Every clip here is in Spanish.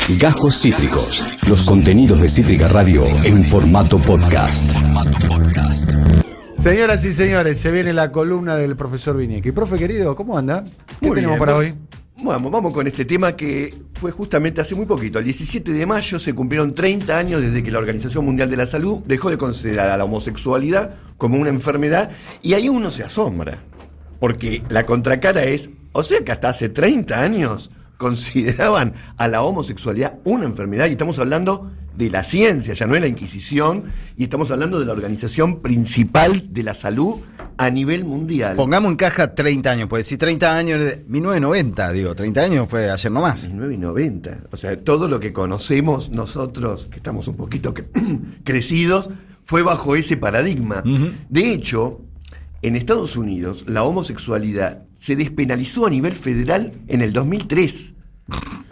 Gajos Cítricos, los contenidos de Cítrica Radio en formato podcast. Señoras y señores, se viene la columna del profesor Viniecki. Profe querido, ¿cómo anda? ¿Qué Muy tenemos bien, para hoy? Vamos con este tema que fue justamente hace muy poquito. El 17 de mayo se cumplieron 30 años desde que la Organización Mundial de la Salud dejó de considerar a la homosexualidad como una enfermedad, y ahí uno se asombra, porque la contracara es, o sea que hasta hace 30 años consideraban a la homosexualidad una enfermedad, y estamos hablando de la ciencia, ya no es la Inquisición, y estamos hablando de la organización principal de la salud a nivel mundial. Pongamos en caja 30 años, pues si 30 años, 1990, digo, 30 años fue ayer nomás. 1990, o sea, todo lo que conocemos nosotros, que estamos un poquito crecidos, fue bajo ese paradigma. Uh-huh. De hecho, en Estados Unidos, la homosexualidad se despenalizó a nivel federal en el 2003.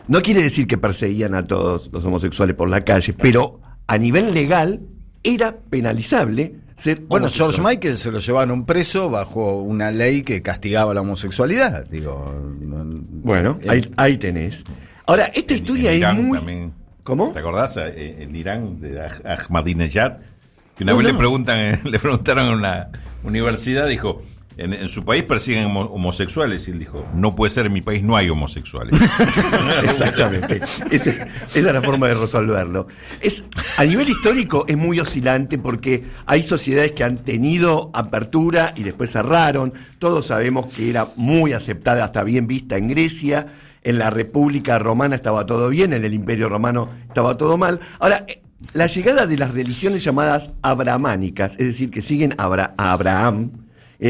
No quiere decir que perseguían a todos los homosexuales por la calle, pero a nivel legal era penalizable ser Bueno, homosexual. George Michael se lo llevaron a un preso bajo una ley que castigaba la homosexualidad. Digo, Bueno, ahí tenés. Ahora, esta historia en es Irán muy... también. ¿Cómo? ¿Te acordás? En Irán, de Ahmadinejad, que una vez le preguntaron en una universidad, dijo, en su país persiguen homosexuales, y él dijo, no puede ser, en mi país no hay homosexuales. Exactamente. Esa es la forma de resolverlo. A nivel histórico es muy oscilante, porque hay sociedades que han tenido apertura y después cerraron. Todos sabemos que era muy aceptada, hasta bien vista en Grecia. En la República Romana estaba todo bien, en el Imperio Romano estaba todo mal. Ahora, la llegada de las religiones llamadas abrahámicas, es decir, que siguen a Abraham,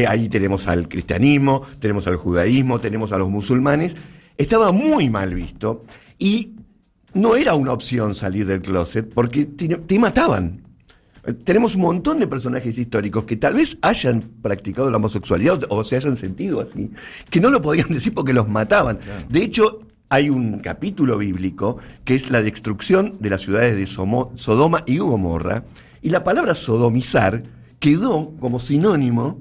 ahí tenemos al cristianismo, tenemos al judaísmo, tenemos a los musulmanes, estaba muy mal visto, y no era una opción salir del closet, porque te mataban. Tenemos un montón de personajes históricos que tal vez hayan practicado la homosexualidad o se hayan sentido así, que no lo podían decir porque los mataban. De hecho, hay un capítulo bíblico que es la destrucción de las ciudades de Sodoma y Gomorra, y la palabra sodomizar quedó como sinónimo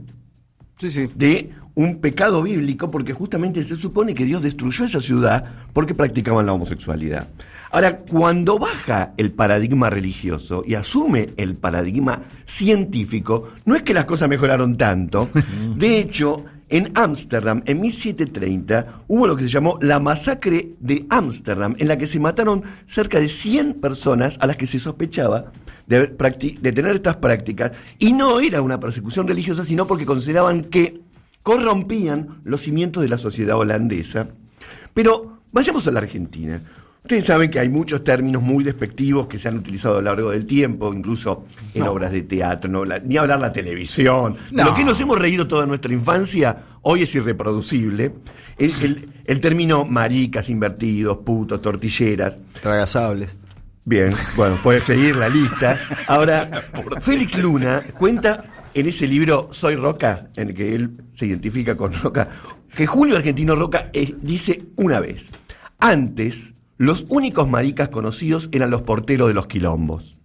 de un pecado bíblico, porque justamente se supone que Dios destruyó esa ciudad porque practicaban la homosexualidad. Ahora, cuando baja el paradigma religioso y asume el paradigma científico, no es que las cosas mejoraron tanto. De hecho, en Ámsterdam, en 1730, hubo lo que se llamó la masacre de Ámsterdam, en la que se mataron cerca de 100 personas a las que se sospechaba de tener estas prácticas, y no era una persecución religiosa, sino porque consideraban que corrompían los cimientos de la sociedad holandesa. Pero vayamos a la Argentina. Ustedes saben que hay muchos términos muy despectivos que se han utilizado a lo largo del tiempo, incluso en obras de teatro, ni hablar la televisión. No. Lo que nos hemos reído toda nuestra infancia, hoy es irreproducible. El término maricas, invertidos, putos, tortilleras. Tragasables. Bien, bueno, puedes seguir la lista. Ahora, Félix Luna cuenta en ese libro Soy Roca, en el que él se identifica con Roca, que Julio Argentino Roca dice una vez: antes, los únicos maricas conocidos eran los porteros de los quilombos.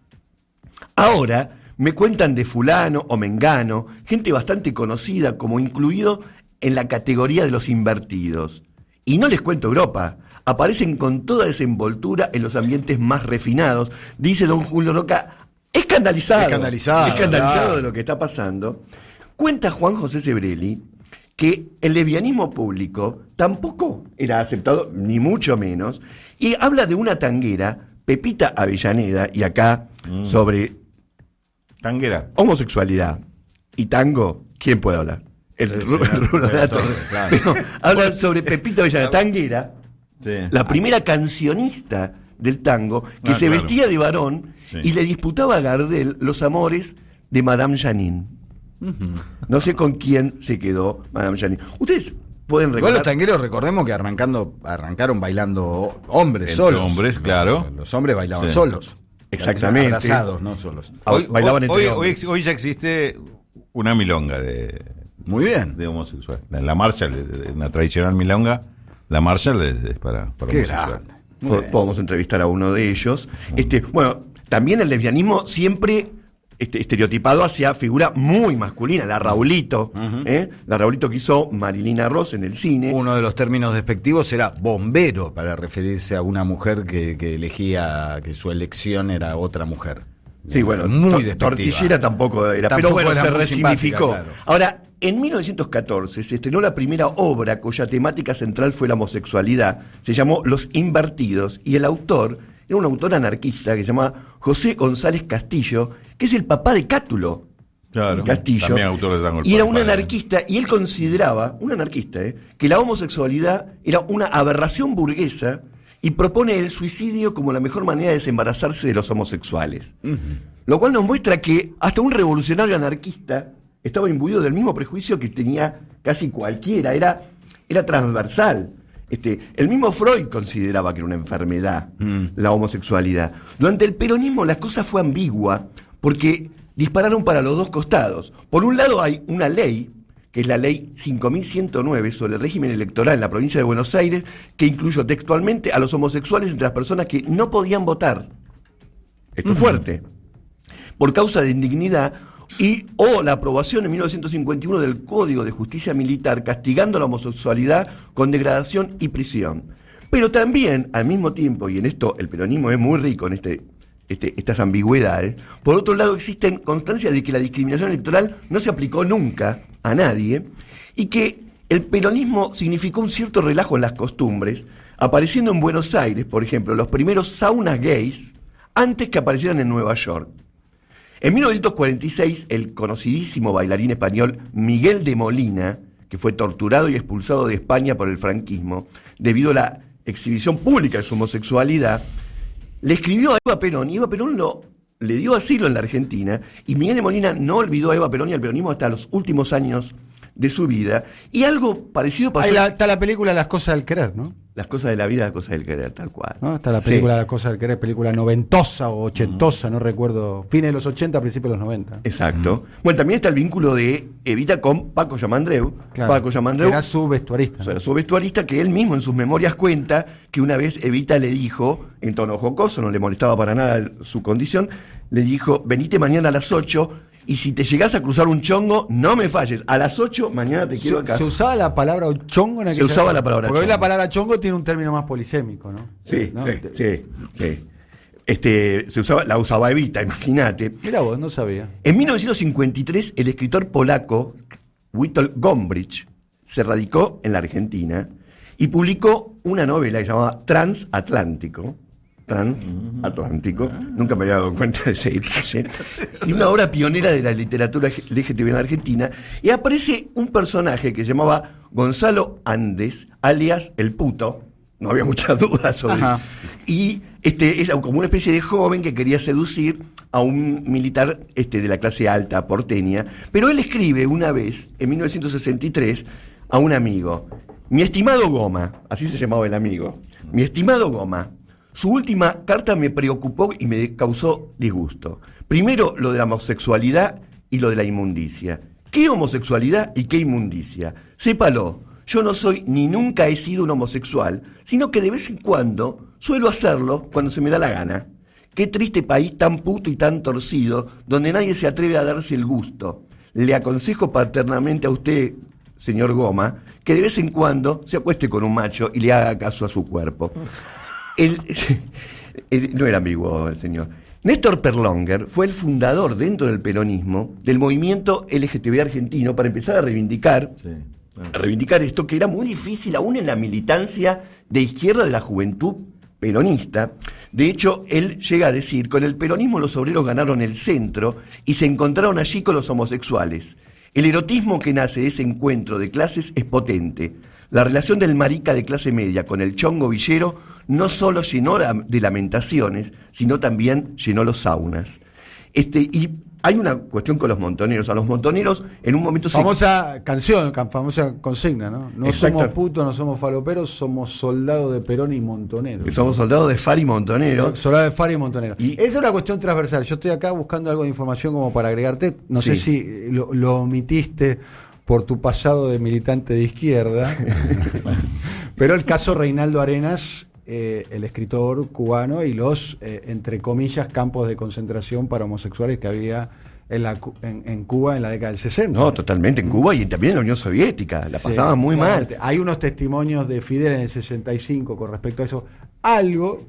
Ahora me cuentan de fulano o mengano, gente bastante conocida como incluido en la categoría de los invertidos. Y no les cuento Europa, aparecen con toda desenvoltura en los ambientes más refinados, dice don Julio Roca, escandalizado de lo que está pasando. Cuenta Juan José Sebrelli que el lesbianismo público tampoco era aceptado, ni mucho menos, y habla de una tanguera, Pepita Avellaneda, y acá sobre Tanguera. homosexualidad y tango, ¿quién puede hablar? El Rulo de la Torre. Claro. Pero hablan sobre Pepita Avellaneda, tanguera, Sí. la primera cancionista del tango, que se vestía de varón, sí, y le disputaba a Gardel los amores de Madame Janine. No sé con quién se quedó Madame Janine. Ustedes pueden Igual recordar... los tangueros, recordemos que arrancaron bailando hombres Entre solos. hombres, claro. Los hombres bailaban Sí. solos. Exactamente. Abrazados, no solos. Bailaban entre hombres. Hoy ya existe una milonga Muy bien. de homosexual. La marcha, una tradicional milonga, la marcha es para Qué homosexual. grande. Podemos entrevistar a uno de ellos. Bueno, también el lesbianismo siempre estereotipado hacia figura muy masculina, la Raulito, la Raulito que hizo Marilina Ross en el cine. Uno de los términos despectivos era bombero, para referirse a una mujer que elegía, que su elección era otra mujer. Sí, bueno, muy despectiva. tortillera tampoco era, Tampoco pero bueno, era se muy resignificó. simpática, claro. Ahora, en 1914 se estrenó la primera obra cuya temática central fue la homosexualidad. Se llamó Los Invertidos y el autor era un autor anarquista que se llama José González Castillo, que es el papá de Cátulo. Claro, Castillo. también autor de Tango el Y era un Padre. anarquista, y él consideraba, que la homosexualidad era una aberración burguesa y propone el suicidio como la mejor manera de desembarazarse de los homosexuales. Lo cual nos muestra que hasta un revolucionario anarquista estaba imbuido del mismo prejuicio que tenía casi cualquiera, era transversal. El mismo Freud consideraba que era una enfermedad la homosexualidad. Durante el peronismo la cosa fue ambigua porque dispararon para los dos costados. Por un lado hay una ley, que es la ley 5109 sobre el régimen electoral en la provincia de Buenos Aires, que incluyó textualmente a los homosexuales entre las personas que no podían votar. Esto es fuerte. Por causa de indignidad, o la aprobación en 1951 del Código de Justicia Militar castigando la homosexualidad con degradación y prisión. Pero también, al mismo tiempo, y en esto el peronismo es muy rico en estas ambigüedades, por otro lado existen constancias de que la discriminación electoral no se aplicó nunca a nadie y que el peronismo significó un cierto relajo en las costumbres, apareciendo en Buenos Aires, por ejemplo, los primeros saunas gays antes que aparecieran en Nueva York. En 1946, el conocidísimo bailarín español Miguel de Molina, que fue torturado y expulsado de España por el franquismo, debido a la exhibición pública de su homosexualidad, le escribió a Eva Perón, y Eva Perón le dio asilo en la Argentina, y Miguel de Molina no olvidó a Eva Perón y al peronismo hasta los últimos años de su vida, y algo parecido pasó. Ahí está la película Las cosas del querer, ¿no? Las cosas de la vida, las cosas del querer, tal cual. ¿No? Está la película Las cosas del querer, película noventosa o ochentosa, no recuerdo, fines de los 80, principios de los 90. Exacto. Bueno, también está el vínculo de Evita con Paco Yamandreu. Claro, Paco Yamandreu era su vestuarista. O sea, su vestuarista, que él mismo en sus memorias cuenta que una vez Evita le dijo, en tono jocoso, no le molestaba para nada su condición, le dijo, venite mañana a las 8 y si te llegás a cruzar un chongo, no me falles. A las 8 mañana te quiero acá. ¿Se usaba la palabra chongo en aquella Se usaba época? la palabra Porque hoy chongo. la palabra chongo tiene un término más polisémico, ¿no? Sí, ¿no? sí. La usaba Evita, imagínate. Mira vos, no sabía. En 1953, el escritor polaco Witold Gombrich se radicó en la Argentina y publicó una novela que se llamaba Transatlántico, nunca me había dado cuenta de ese detalle, y una obra pionera de la literatura LGTB en la Argentina, y aparece un personaje que se llamaba Gonzalo Andes, alias El Puto, no había muchas dudas sobre eso, y era como una especie de joven que quería seducir a un militar de la clase alta porteña, pero él escribe una vez, en 1963, a un amigo, mi estimado Goma, así se llamaba el amigo, mi estimado Goma, su última carta me preocupó y me causó disgusto. Primero, lo de la homosexualidad y lo de la inmundicia. ¿Qué homosexualidad y qué inmundicia? Sépalo, yo no soy ni nunca he sido un homosexual, sino que de vez en cuando suelo hacerlo cuando se me da la gana. Qué triste país tan puto y tan torcido, donde nadie se atreve a darse el gusto. Le aconsejo paternamente a usted, señor Goma, que de vez en cuando se acueste con un macho y le haga caso a su cuerpo. No era ambiguo el señor. Néstor Perlonger fue el fundador dentro del peronismo del movimiento LGTB argentino para empezar a reivindicar esto que era muy difícil aún en la militancia de izquierda de la juventud peronista. De hecho, él llega a decir, con el peronismo los obreros ganaron el centro y se encontraron allí con los homosexuales. El erotismo que nace de ese encuentro de clases es potente. La relación del marica de clase media con el chongo villero no solo llenó de lamentaciones, sino también llenó los saunas. Y hay una cuestión con los montoneros. A los montoneros en un momento famosa canción, famosa consigna, ¿no? No Exacto. Somos putos, no somos faloperos, somos soldados de Perón y montoneros. Somos soldados de Fari y Montonero. Soldados de Fari y montonero. Y esa es una cuestión transversal. Yo estoy acá buscando algo de información como para agregarte. No sé si lo omitiste por tu pasado de militante de izquierda, pero el caso Reinaldo Arenas el escritor cubano y los, entre comillas, campos de concentración para homosexuales que había en Cuba en la década del 60. No, totalmente, en Cuba y también en la Unión Soviética, la pasaban muy mal. Hay unos testimonios de Fidel en el 65 con respecto a eso. Algo,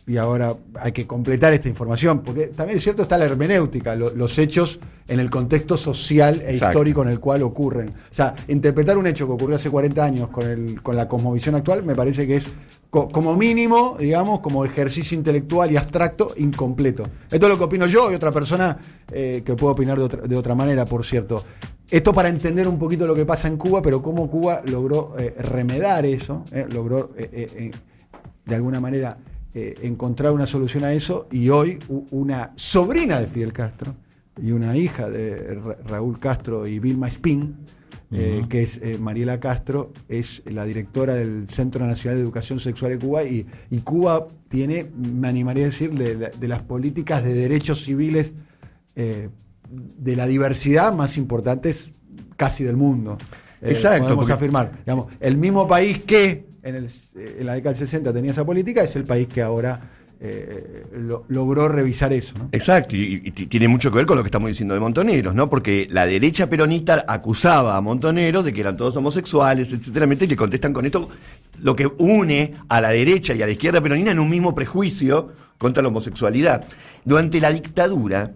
y ahora hay que completar esta información, porque también es cierto, está la hermenéutica, los hechos en el contexto social e histórico en el cual ocurren. O sea, interpretar un hecho que ocurrió hace 40 años con la cosmovisión actual me parece que es como mínimo, digamos, como ejercicio intelectual y abstracto, incompleto. Esto es lo que opino yo y otra persona que puede opinar de otra manera, por cierto. Esto para entender un poquito lo que pasa en Cuba, pero cómo Cuba logró remedar eso, logró de alguna manera encontrar una solución a eso, y hoy una sobrina de Fidel Castro y una hija de Raúl Castro y Vilma Espín, que es Mariela Castro, es la directora del Centro Nacional de Educación Sexual de Cuba, y Cuba tiene, me animaría a decir, de las políticas de derechos civiles de la diversidad más importantes casi del mundo. Exacto. Podemos afirmar, digamos, el mismo país que en la década del 60 tenía esa política es el país que ahora logró revisar eso, ¿no? Exacto, y tiene mucho que ver con lo que estamos diciendo de Montoneros, ¿no? Porque la derecha peronista acusaba a Montoneros de que eran todos homosexuales, etcétera, y le contestan con esto, lo que une a la derecha y a la izquierda peronina en un mismo prejuicio contra la homosexualidad. Durante la dictadura,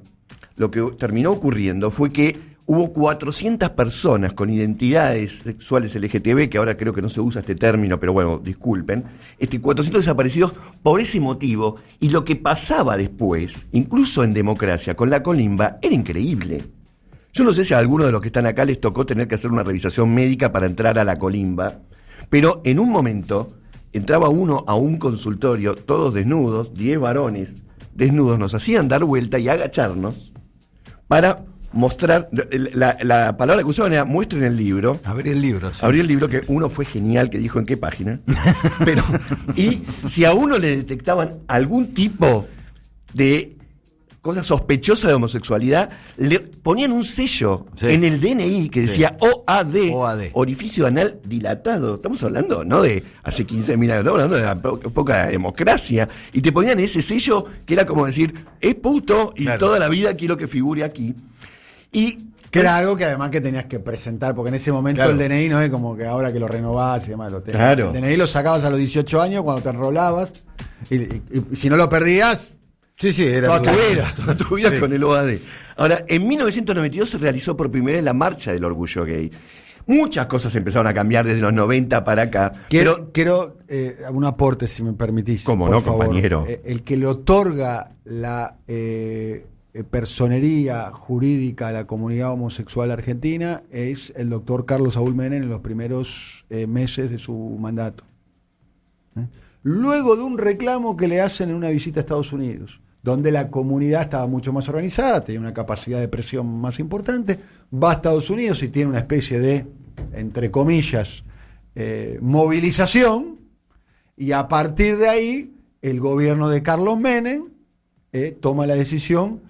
lo que terminó ocurriendo fue que hubo 400 personas con identidades sexuales LGTB, que ahora creo que no se usa este término, pero bueno, disculpen, 400 desaparecidos por ese motivo, y lo que pasaba después, incluso en democracia, con la colimba, era increíble. Yo no sé si a alguno de los que están acá les tocó tener que hacer una revisión médica para entrar a la colimba, pero en un momento entraba uno a un consultorio, todos desnudos, 10 varones desnudos, nos hacían dar vuelta y agacharnos para mostrar, la palabra que usaban era muestren el libro. Abrí el libro. Sí. Abrí el libro, que uno fue genial, que dijo en qué página. Pero, y si a uno le detectaban algún tipo de cosa sospechosa de homosexualidad, le ponían un sello en el DNI que decía OAD, orificio anal dilatado. Estamos hablando, no de hace 15.000 años, estamos hablando de la época de democracia. Y te ponían ese sello que era como decir, es puto y toda la vida quiero que figure aquí. Y que era algo que además que tenías que presentar, porque en ese momento el DNI no es como que ahora que lo renovás y demás. El DNI lo sacabas a los 18 años cuando te enrolabas, y si no lo perdías, era toda tu vida con el OAD. Ahora, en 1992 se realizó por primera vez la Marcha del Orgullo Gay. Muchas cosas empezaron a cambiar desde los 90 para acá. Quiero un aporte, si me permitís. ¿Cómo no, favor, compañero? El que le otorga la personería jurídica a la comunidad homosexual argentina es el doctor Carlos Saúl Menem en los primeros meses de su mandato. Luego de un reclamo que le hacen en una visita a Estados Unidos, donde la comunidad estaba mucho más organizada, tenía una capacidad de presión más importante, va a Estados Unidos y tiene una especie de, entre comillas, movilización, y a partir de ahí el gobierno de Carlos Menem toma la decisión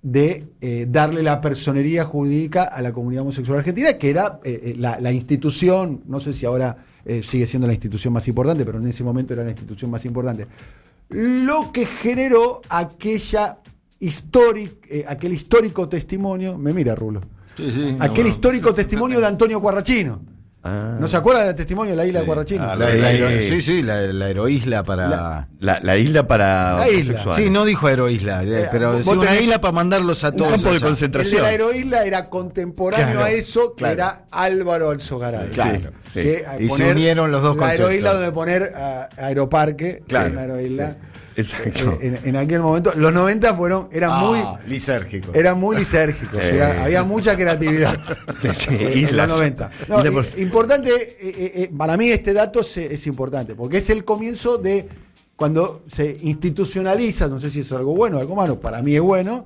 de darle la personería jurídica a la comunidad homosexual argentina, que era la institución, no sé si ahora sigue siendo la institución más importante, pero en ese momento era la institución más importante. Lo que generó aquel histórico testimonio, me mira Rulo, histórico testimonio de Antonio Cuarrachino. ¿No se acuerda del testimonio de la isla de Cuarrachino? La heroísla para... La isla para homosexuales. Sí, no dijo heroísla, pero sí una isla para mandarlos a todos. Un campo de concentración. El de la heroísla era contemporáneo a eso, que era Álvaro Alzogaray. Y se unieron los dos conceptos. La heroísla donde poner Aeroparque, una heroísla. Exacto. En aquel momento, los 90 eran muy lisérgicos. Eran muy lisérgicos. Había mucha creatividad en los 90. Importante, para mí este dato es importante, porque es el comienzo de cuando se institucionaliza, no sé si es algo bueno o algo malo, para mí es bueno,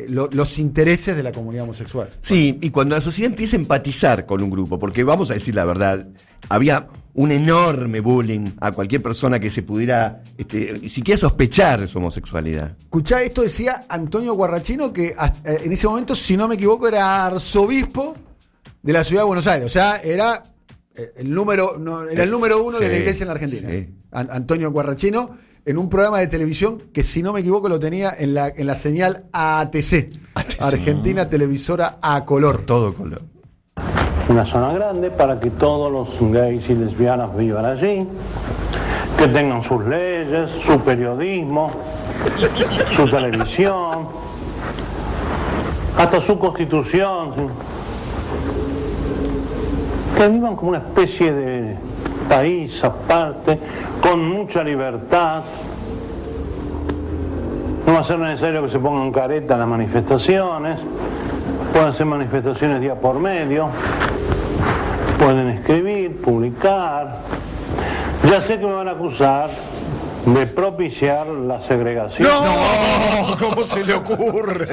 los intereses de la comunidad homosexual. Sí, y cuando la sociedad empieza a empatizar con un grupo, porque vamos a decir la verdad, había un enorme bullying a cualquier persona que se pudiera siquiera sospechar de su homosexualidad. Escuchá, esto decía Antonio Cuarrachino, que en ese momento, si no me equivoco, era arzobispo de la ciudad de Buenos Aires. O sea, era el número uno de la iglesia en la Argentina. Antonio Guarrachino, en un programa de televisión que, si no me equivoco, lo tenía en la señal ATC, Argentina Televisora a color. Todo color. Una zona grande para que todos los gays y lesbianas vivan allí, que tengan sus leyes, su periodismo, su televisión, hasta su constitución, que vivan como una especie de país aparte, con mucha libertad. No va a ser necesario que se pongan careta en las manifestaciones, pueden ser manifestaciones día por medio, pueden escribir, publicar. Ya sé que me van a acusar de propiciar la segregación. ¡No! ¿Cómo se le ocurre?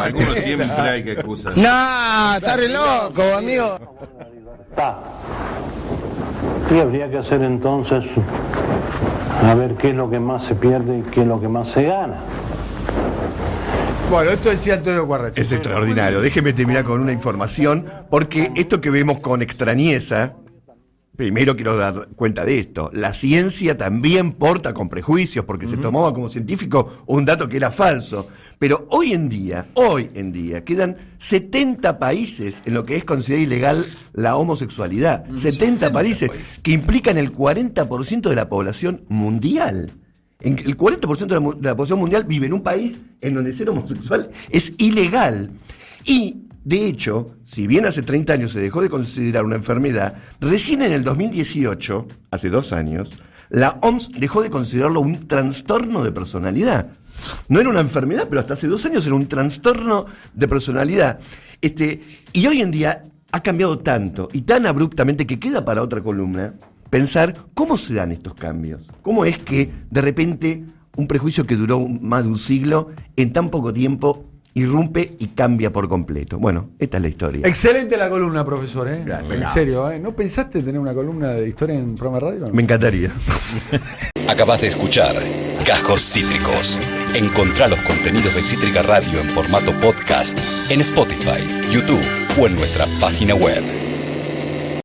Algunos siempre hay que acusar. ¡No! ¡Está re loco, amigo! Y habría que hacer entonces a ver qué es lo que más se pierde y qué es lo que más se gana. Bueno, esto decía Antonio Guarrachino. Es extraordinario. Déjeme terminar con una información, porque esto que vemos con extrañeza, primero quiero dar cuenta de esto. La ciencia también porta con prejuicios, porque se tomaba como científico un dato que era falso. Pero hoy en día, quedan 70 países en lo que es considerado ilegal la homosexualidad. 70 países que implican el 40% de la población mundial. El 40% de la población mundial vive en un país en donde ser homosexual es ilegal. Y, de hecho, si bien hace 30 años se dejó de considerar una enfermedad, recién en el 2018, hace 2 años, la OMS dejó de considerarlo un trastorno de personalidad. No era una enfermedad, pero hasta hace 2 años era un trastorno de personalidad. Y hoy en día ha cambiado tanto y tan abruptamente que queda para otra columna pensar cómo se dan estos cambios. Cómo es que, de repente, un prejuicio que duró más de un siglo, en tan poco tiempo, irrumpe y cambia por completo. Bueno, esta es la historia. Excelente la columna, profesor. Gracias. En serio, ¿no pensaste tener una columna de historia en un programa de radio? ¿No? Me encantaría. Acabas de escuchar Gajos Cítricos. Encontrá los contenidos de Cítrica Radio en formato podcast en Spotify, YouTube o en nuestra página web.